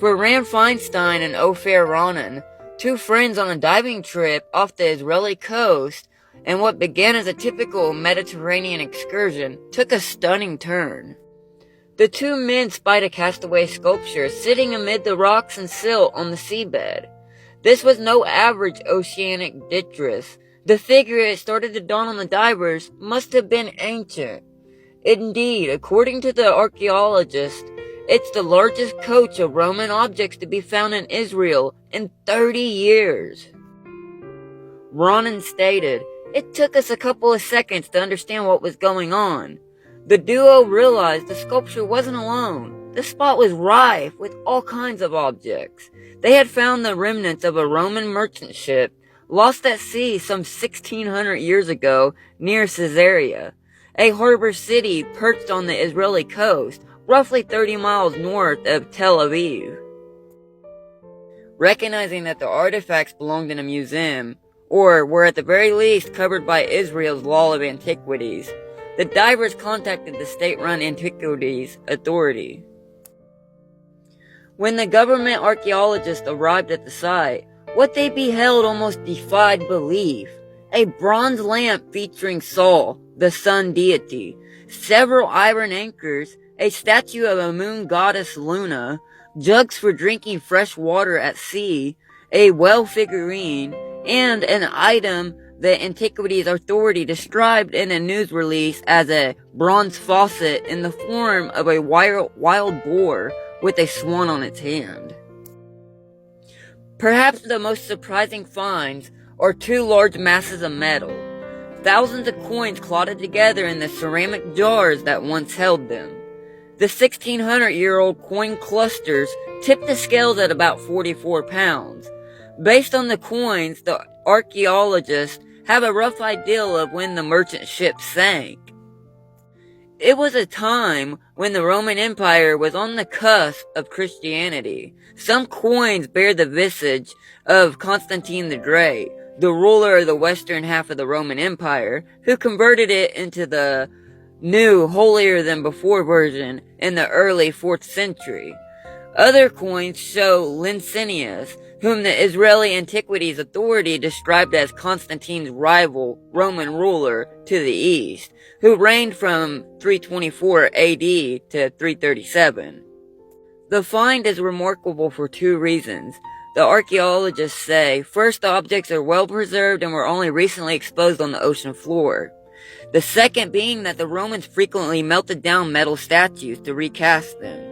For Ran Feinstein and Ofer Ronan, two friends on a diving trip off the Israeli coast, and what began as a typical Mediterranean excursion took a stunning turn. The two men spied a castaway sculpture sitting amid the rocks and silt on the seabed. This was no average oceanic dittress. The figure, it started to dawn on the divers, must have been ancient. Indeed, according to the archaeologist, it's the largest coach of Roman objects to be found in Israel in 30 years. Ronan stated, "It took us a couple of seconds to understand what was going on. The duo realized the sculpture wasn't alone. The spot was rife with all kinds of objects. They had found the remnants of a Roman merchant ship lost at sea some 1600 years ago near Caesarea, a harbor city perched on the Israeli coast, roughly 30 miles north of Tel Aviv." Recognizing that the artifacts belonged in a museum, or were at the very least covered by Israel's Law of Antiquities, the divers contacted the state-run Antiquities Authority. When the government archaeologists arrived at the site, what they beheld almost defied belief. A bronze lamp featuring Sol, the sun deity, several iron anchors, a statue of a moon goddess Luna, jugs for drinking fresh water at sea, a well figurine, and an item the Antiquities Authority described in a news release as a bronze faucet in the form of a wild boar with a swan on its hand. Perhaps the most surprising finds are two large masses of metal, thousands of coins clotted together in the ceramic jars that once held them. The 1600-year-old coin clusters tipped the scales at about 44 pounds. Based on the coins, the archaeologists have a rough idea of when the merchant ship sank. It was a time when the Roman Empire was on the cusp of Christianity. Some coins bear the visage of Constantine the Great, the ruler of the western half of the Roman Empire, who converted it into the new, holier-than-before version in the early 4th century. Other coins show Licinius, whom the Israeli Antiquities Authority described as Constantine's rival Roman ruler to the east, who reigned from 324 AD to 337. The find is remarkable for two reasons. The archaeologists say, first, the objects are well preserved and were only recently exposed on the ocean floor. The second being that the Romans frequently melted down metal statues to recast them.